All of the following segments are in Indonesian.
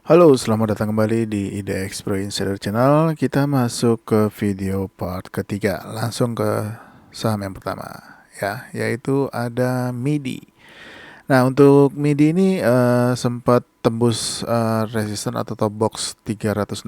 Halo, selamat datang kembali di IDX Pro Insider Channel. Kita masuk ke video part ketiga. Langsung ke saham yang pertama, ya, yaitu ada MIDI. Nah, untuk MIDI ini sempat tembus resisten atau top box 366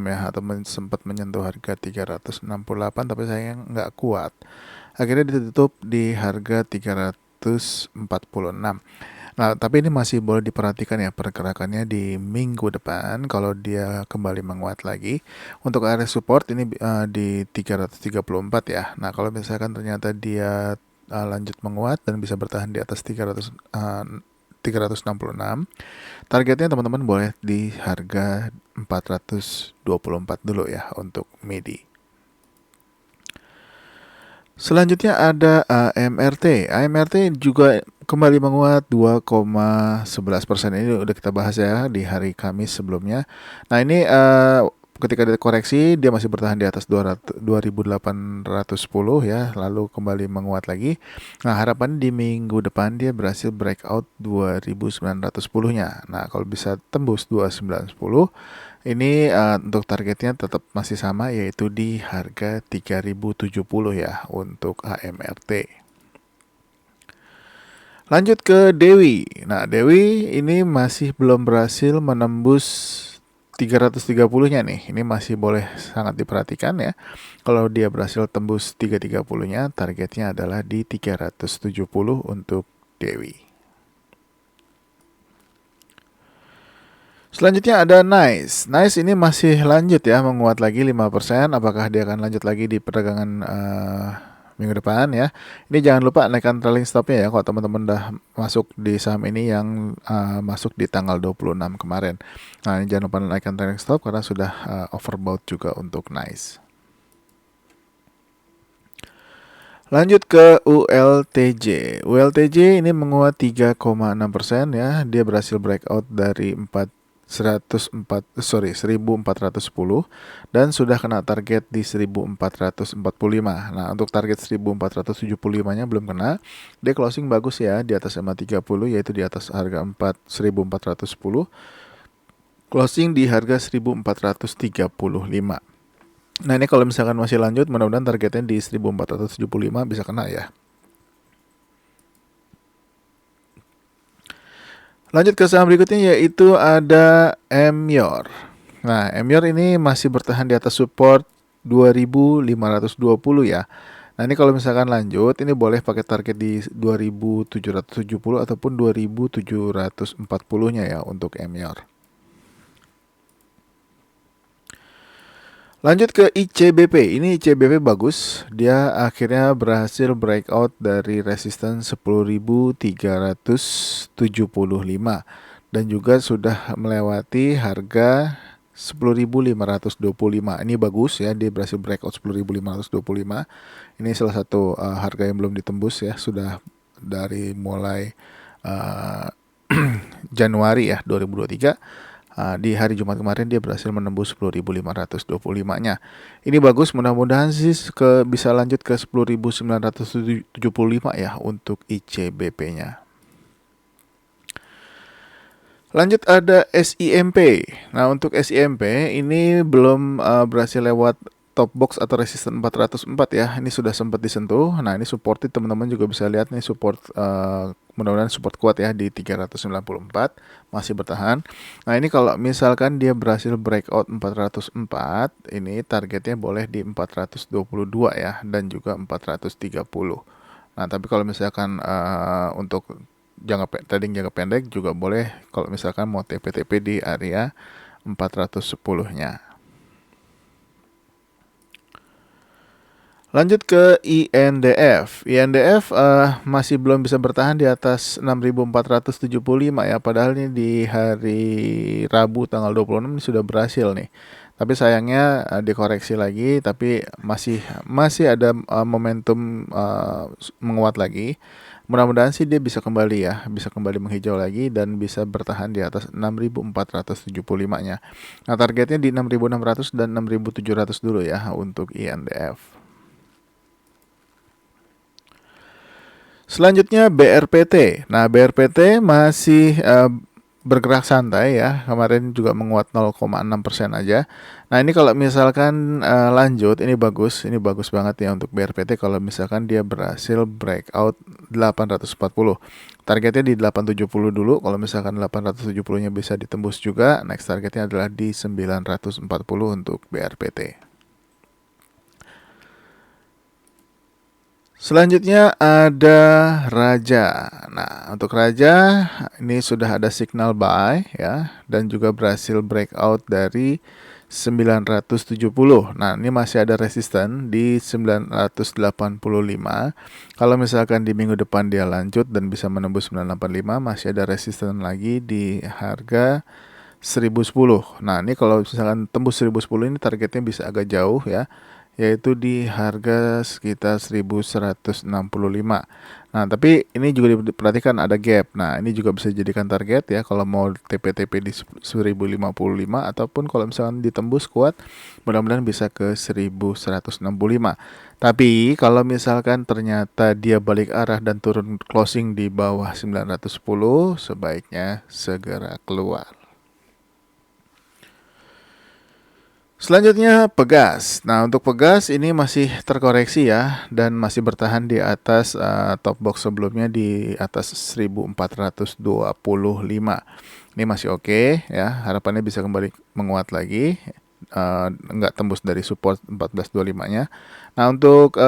ya, atau sempat menyentuh harga 368, tapi sayang nggak kuat. Akhirnya ditutup di harga 346. Nah, tapi ini masih boleh diperhatikan ya pergerakannya di minggu depan kalau dia kembali menguat lagi. Untuk area support ini di 334 ya. Nah, kalau misalkan ternyata dia lanjut menguat dan bisa bertahan di atas 366, targetnya teman-teman boleh di harga 424 dulu ya untuk MIDI. Selanjutnya ada AMRT. AMRT juga kembali menguat 2,11%. Ini udah kita bahas ya di hari Kamis sebelumnya. Nah, ini ketika dia koreksi dia masih bertahan di atas 2810 ya, lalu kembali menguat lagi. Nah, harapan di minggu depan dia berhasil breakout 2910-nya. Nah, kalau bisa tembus 2910, ini untuk targetnya tetap masih sama, yaitu di harga 3070 ya untuk AMRT. Lanjut ke Dewi. Nah, Dewi ini masih belum berhasil menembus 330-nya nih. Ini masih boleh sangat diperhatikan ya. Kalau dia berhasil tembus 330-nya, targetnya adalah di 370 untuk Dewi. Selanjutnya ada Nice. Nice ini masih lanjut ya, menguat lagi 5%. Apakah dia akan lanjut lagi di perdagangan minggu depan ya? Ini jangan lupa naikkan trailing stopnya ya kalau teman-teman udah masuk di saham ini yang masuk di tanggal 26 kemarin. Nah, ini jangan lupa naikkan trailing stop karena sudah overbought juga untuk Nice. Lanjut ke ULTJ. ULTJ ini menguat 3,6% ya. Dia berhasil breakout dari 1410 dan sudah kena target di 1445. Nah, untuk target 1475-nya belum kena. Dia closing bagus ya di atas MA 30, yaitu di atas harga 1410. Closing di harga 1435. Nah, ini kalau misalkan masih lanjut, mudah-mudahan targetnya di 1475 bisa kena ya. Lanjut ke saham berikutnya yaitu ada Emyor. Nah, Emyor ini masih bertahan di atas support 2520 ya. Nah, ini kalau misalkan lanjut, ini boleh pakai target di 2770 ataupun 2740-nya ya untuk Emyor. Lanjut ke ICBP. Ini ICBP bagus. Dia akhirnya berhasil breakout dari resistance 10.375 dan juga sudah melewati harga 10.525. Ini bagus ya, dia berhasil breakout 10.525. Ini salah satu harga yang belum ditembus ya, sudah dari mulai uh, Januari ya 2023. Di hari Jumat kemarin dia berhasil menembus 10.525-nya. Ini bagus, mudah-mudahan sih bisa lanjut ke 10.975 ya untuk ICBP-nya. Lanjut ada SIMP. Nah, untuk SIMP ini belum berhasil lewat top box atau resisten 404 ya. Ini sudah sempat disentuh. Nah, ini supported, teman-teman juga bisa lihat nih support, mudah-mudahan support kuat ya di 394, masih bertahan. Nah, ini kalau misalkan dia berhasil breakout 404, ini targetnya boleh di 422 ya dan juga 430. Nah, tapi kalau misalkan untuk trading jangka pendek juga boleh kalau misalkan mau TP-TP di area 410-nya. Lanjut ke INDF. INDF masih belum bisa bertahan di atas 6.475 ya. Padahal ini di hari Rabu tanggal 26 ini sudah berhasil nih. Tapi sayangnya dikoreksi lagi, tapi masih ada momentum menguat lagi. Mudah-mudahan sih dia bisa kembali ya, bisa kembali menghijau lagi dan bisa bertahan di atas 6.475-nya. Nah, targetnya di 6.600 dan 6.700 dulu ya untuk INDF. Selanjutnya BRPT. Nah, BRPT masih bergerak santai ya. Kemarin juga menguat 0,6% aja. Nah, ini kalau misalkan lanjut, ini bagus banget ya untuk BRPT kalau misalkan dia berhasil breakout 840. Targetnya di 870 dulu. Kalau misalkan 870-nya bisa ditembus juga, next targetnya adalah di 940 untuk BRPT. Selanjutnya ada Raja. Nah, untuk Raja ini sudah ada signal buy ya dan juga berhasil breakout dari 970. Nah, ini masih ada resisten di 985. Kalau misalkan di minggu depan dia lanjut dan bisa menembus 985, masih ada resisten lagi di harga 1010. Nah, ini kalau misalkan tembus 1010 ini targetnya bisa agak jauh ya, yaitu di harga sekitar 1165. Nah, tapi ini juga diperhatikan ada gap. Nah, ini juga bisa dijadikan target ya kalau mau TP-TP di 1055 ataupun kalau misalkan ditembus kuat, mudah-mudahan bisa ke 1165. Tapi kalau misalkan ternyata dia balik arah dan turun closing di bawah 910, sebaiknya segera keluar. Selanjutnya Pegas. Nah, untuk Pegas ini masih terkoreksi ya dan masih bertahan di atas top box sebelumnya di atas 1425. Ini masih oke ya. Harapannya bisa kembali menguat lagi. Nggak tembus dari support 1425-nya. Nah, untuk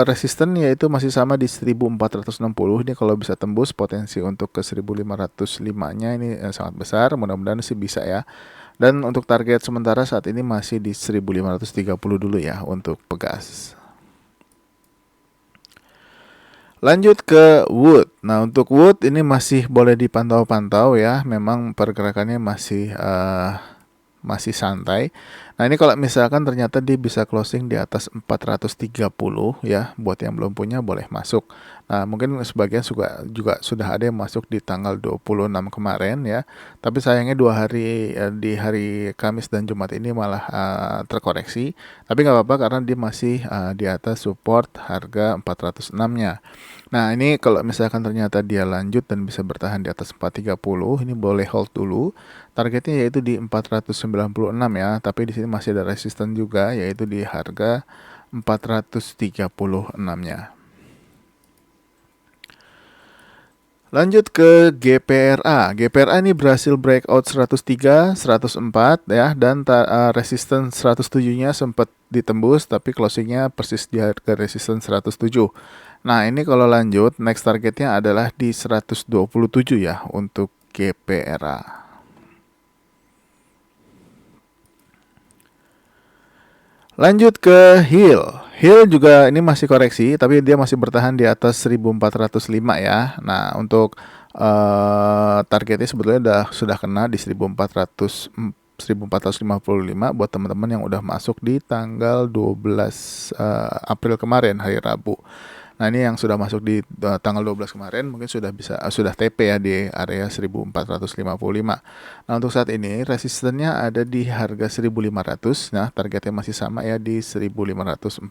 resisten yaitu masih sama di 1460. Ini kalau bisa tembus potensi untuk ke 1505-nya ini sangat besar. Mudah-mudahan sih bisa ya. Dan untuk target sementara saat ini masih di 1530 dulu ya untuk Pegas. Lanjut ke Wood. Nah, untuk Wood ini masih boleh dipantau-pantau ya. Memang pergerakannya masih santai. Nah, ini kalau misalkan ternyata dia bisa closing di atas 430 ya, buat yang belum punya boleh masuk. Nah, mungkin sebagian juga sudah ada yang masuk di tanggal 26 kemarin ya. Tapi sayangnya di hari Kamis dan Jumat ini malah terkoreksi. Tapi nggak apa-apa karena dia masih di atas support harga 406-nya. Nah, ini kalau misalkan ternyata dia lanjut dan bisa bertahan di atas 430, ini boleh hold dulu. Targetnya yaitu di 496 ya, tapi di sini masih ada resisten juga yaitu di harga 436-nya. Lanjut ke GPRA. GPRA ini berhasil breakout 103, 104 ya dan resisten 107-nya sempat ditembus tapi closingnya persis di harga resisten 107. Nah, ini kalau lanjut next targetnya adalah di 127 ya untuk GPRA. Lanjut ke Hill. Hill juga ini masih koreksi, tapi dia masih bertahan di atas 1405 ya. Nah, untuk targetnya sebetulnya sudah kena di 1455 buat teman-teman yang udah masuk di tanggal 12 April kemarin, hari Rabu. Nah, ini yang sudah masuk di tanggal 12 kemarin mungkin sudah TP ya di area 1455. Nah, untuk saat ini resistennya ada di harga 1500. Nah, targetnya masih sama ya di 1545.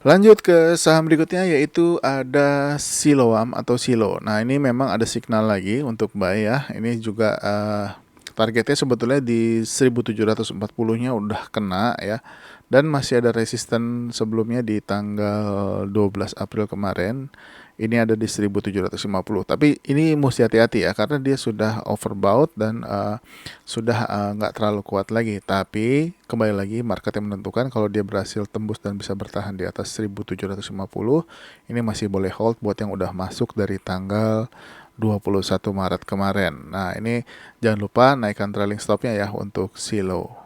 Lanjut ke saham berikutnya yaitu ada Siloam atau Silo. Nah, ini memang ada signal lagi untuk buy ya. Ini juga targetnya sebetulnya di 1740-nya udah kena ya. Dan masih ada resisten sebelumnya di tanggal 12 April kemarin. Ini ada di 1750. Tapi ini mesti hati-hati ya karena dia sudah overbought dan sudah nggak terlalu kuat lagi. Tapi kembali lagi market yang menentukan kalau dia berhasil tembus dan bisa bertahan di atas 1750. Ini masih boleh hold buat yang udah masuk dari tanggal 21 Maret kemarin. Nah, ini jangan lupa naikkan trailing stopnya ya untuk Silo.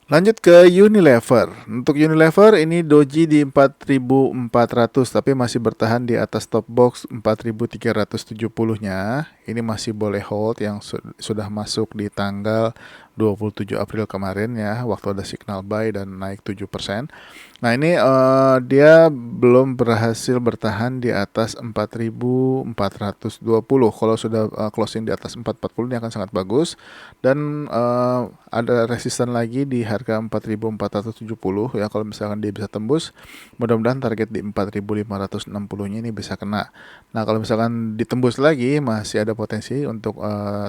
Lanjut ke Unilever. Untuk Unilever ini doji di 4.400 tapi masih bertahan di atas top box 4.370-nya. Ini masih boleh hold yang sudah masuk di tanggal 27 April kemarin ya, waktu ada signal buy dan naik 7%. Nah ini dia belum berhasil bertahan di atas 4.420. Kalau sudah closing di atas 440 ini akan sangat bagus. Dan ada resisten lagi di harga 4.470 ya, kalau misalkan dia bisa tembus. Mudah-mudahan target di 4.560-nya ini bisa kena. Nah kalau misalkan ditembus lagi masih ada potensi untuk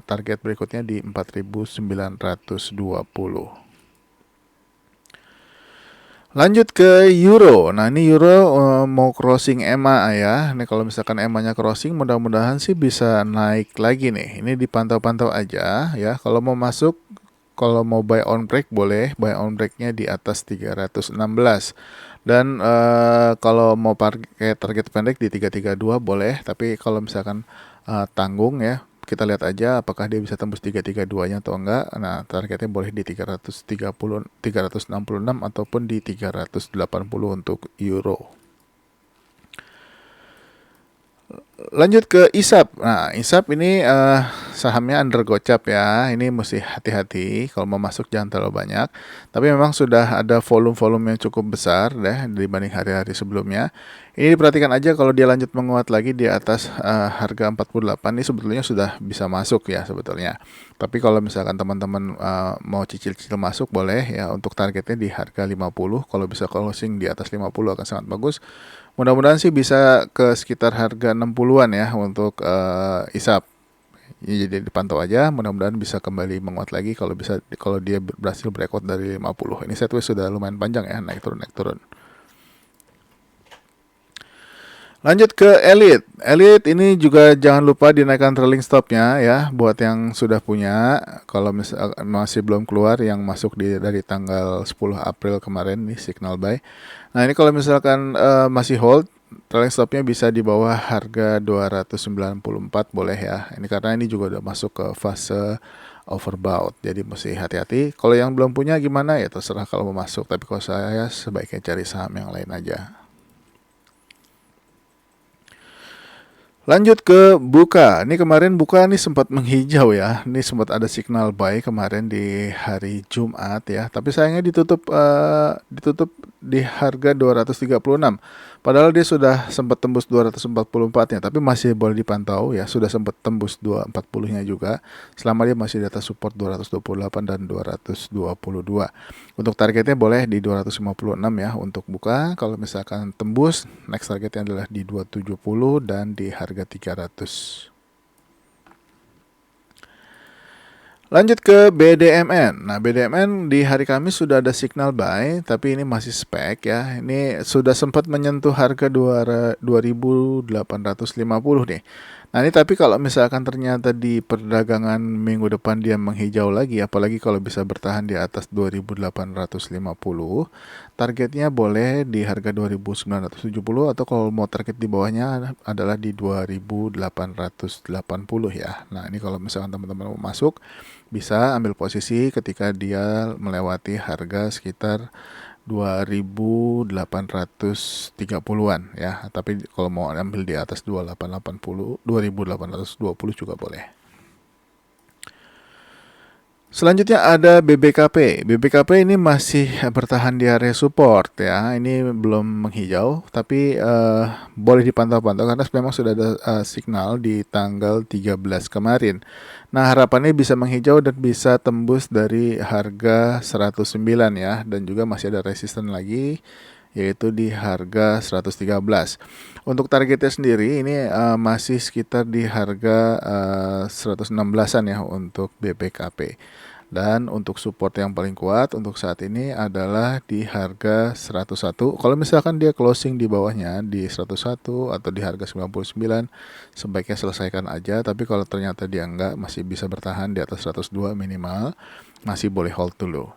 target berikutnya di 4.920. Lanjut ke euro. Nah, ini euro mau crossing EMA ya. Ini kalau misalkan EMA-nya crossing, mudah-mudahan sih bisa naik lagi nih. Ini dipantau-pantau aja ya. Kalau mau masuk, kalau mau buy on break boleh. Buy on breaknya di atas 316. Dan kalau mau pakai target pendek di 332 boleh. Tapi kalau misalkan tanggung ya, kita lihat aja apakah dia bisa tembus 332-nya atau enggak. Nah, targetnya boleh di 330, 366 ataupun di 380 untuk euro. Lanjut ke ISAP. Nah, ISAP ini sahamnya under gocap ya. Ini mesti hati-hati kalau mau masuk, jangan terlalu banyak. Tapi memang sudah ada volume-volume yang cukup besar deh dibanding hari-hari sebelumnya. Ini diperhatikan aja, kalau dia lanjut menguat lagi di atas harga 48 ini sebetulnya sudah bisa masuk ya sebetulnya. Tapi kalau misalkan teman-teman mau cicil-cicil masuk boleh ya, untuk targetnya di harga 50. Kalau bisa closing di atas 50 akan sangat bagus. Mudah-mudahan sih bisa ke sekitar harga 60-an ya untuk ISAP. Ya, jadi dipantau aja, mudah-mudahan bisa kembali menguat lagi kalau bisa, kalau dia berhasil breakout dari 50. Ini sideways sudah lumayan panjang ya, naik turun naik turun. Lanjut ke Elite. Elite ini juga jangan lupa dinaikkan trailing stopnya ya, buat yang sudah punya. Kalau masih belum keluar, yang masuk dari tanggal 10 April kemarin nih signal buy. Nah ini kalau misalkan masih hold, trailing stopnya bisa di bawah harga 294 boleh ya. Ini karena ini juga udah masuk ke fase overbought, jadi mesti hati-hati. Kalau yang belum punya gimana ya, terserah kalau mau masuk. Tapi kalau saya sebaiknya cari saham yang lain aja. Lanjut ke Buka. Ini kemarin Buka nih sempat menghijau ya. Ini sempat ada signal buy kemarin di hari Jumat ya. Tapi sayangnya ditutup di harga 236. Padahal dia sudah sempat tembus 244-nya, tapi masih boleh dipantau ya. Sudah sempat tembus 240-nya juga. Selama dia masih di atas support 228 dan 222. Untuk targetnya boleh di 256 ya untuk Buka. Kalau misalkan tembus, next targetnya adalah di 270 dan di harga 300. Lanjut ke BDMN. Nah, BDMN di hari Kamis sudah ada signal buy, tapi ini masih spek ya. Ini sudah sempat menyentuh harga 2.850 nih. Nah, ini tapi kalau misalkan ternyata di perdagangan minggu depan dia menghijau lagi, apalagi kalau bisa bertahan di atas 2.850, targetnya boleh di harga 2.970, atau kalau mau target di bawahnya adalah di 2.880 ya. Nah, ini kalau misalkan teman-teman mau masuk, bisa ambil posisi ketika dia melewati harga sekitar 2.830-an ya. Tapi kalau mau ambil di atas 2.880, 2.820 juga boleh. Selanjutnya ada BBKP. BBKP ini masih bertahan di area support ya. Ini belum menghijau, tapi boleh dipantau-pantau karena memang sudah ada signal di tanggal 13 kemarin. Nah, harapannya bisa menghijau dan bisa tembus dari harga 109 ya, dan juga masih ada resisten lagi yaitu di harga 113. Untuk targetnya sendiri ini masih sekitar di harga 116-an ya untuk BBKP. Dan untuk support yang paling kuat untuk saat ini adalah di harga 101. Kalau misalkan dia closing di bawahnya di 101 atau di harga 99, sebaiknya selesaikan aja. Tapi kalau ternyata dia enggak, masih bisa bertahan di atas 102 minimal, masih boleh hold dulu.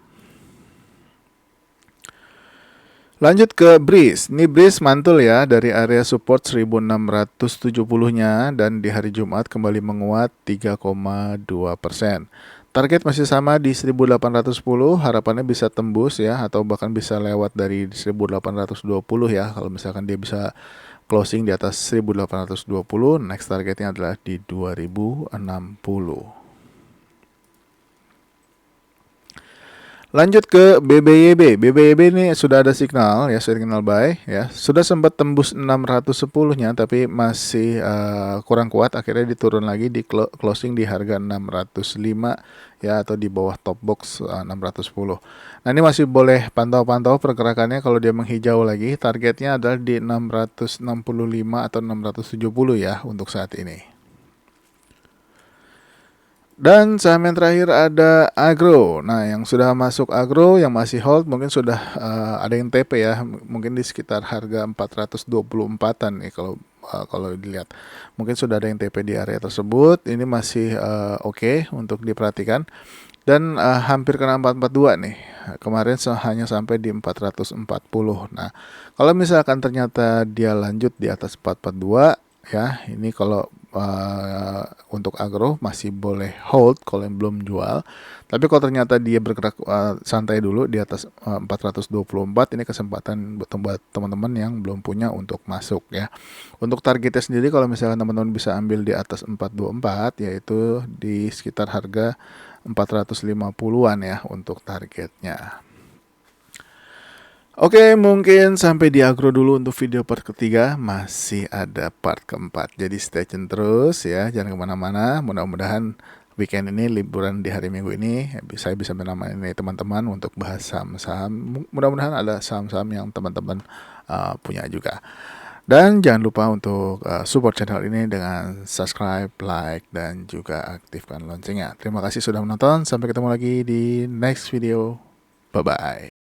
Lanjut ke Breeze. Ini Breeze mantul ya dari area support 1670-nya dan di hari Jumat kembali menguat 3,2%. Target masih sama di 1810, harapannya bisa tembus ya, atau bahkan bisa lewat dari 1820 ya. Kalau misalkan dia bisa closing di atas 1820, next targetnya adalah di 2060. Lanjut ke BBYB. BBYB ini sudah ada signal ya, signal buy ya. Sudah sempat tembus 610-nya tapi masih kurang kuat. Akhirnya diturun lagi di closing di harga 605 ya, atau di bawah top box 610. Nah, ini masih boleh pantau-pantau pergerakannya. Kalau dia menghijau lagi, targetnya adalah di 665 atau 670 ya untuk saat ini. Dan saham yang terakhir ada Agro. Nah, yang sudah masuk Agro, yang masih hold mungkin sudah ada yang TP ya, mungkin di sekitar harga 424-an nih kalau dilihat. Mungkin sudah ada yang TP di area tersebut. Ini masih oke untuk diperhatikan. Dan hampir kena 442 nih. Kemarin hanya sampai di 440. Nah, kalau misalkan ternyata dia lanjut di atas 442 ya, ini kalau untuk Agro masih boleh hold kalau yang belum jual. Tapi kalau ternyata dia bergerak santai dulu di atas 424, ini kesempatan buat teman-teman yang belum punya untuk masuk ya. Untuk targetnya sendiri, kalau misalnya teman-teman bisa ambil di atas 424, yaitu di sekitar harga 450-an ya untuk targetnya. Oke, mungkin sampai di Agro dulu untuk video part ketiga. Masih ada part keempat. Jadi stay tune terus ya, jangan kemana-mana. Mudah-mudahan weekend ini, liburan di hari Minggu ini, saya bisa menemani teman-teman untuk bahas saham-saham. Mudah-mudahan ada saham-saham yang teman-teman punya juga. Dan jangan lupa untuk support channel ini dengan subscribe, like, dan juga aktifkan loncengnya. Terima kasih sudah menonton. Sampai ketemu lagi di next video. Bye-bye.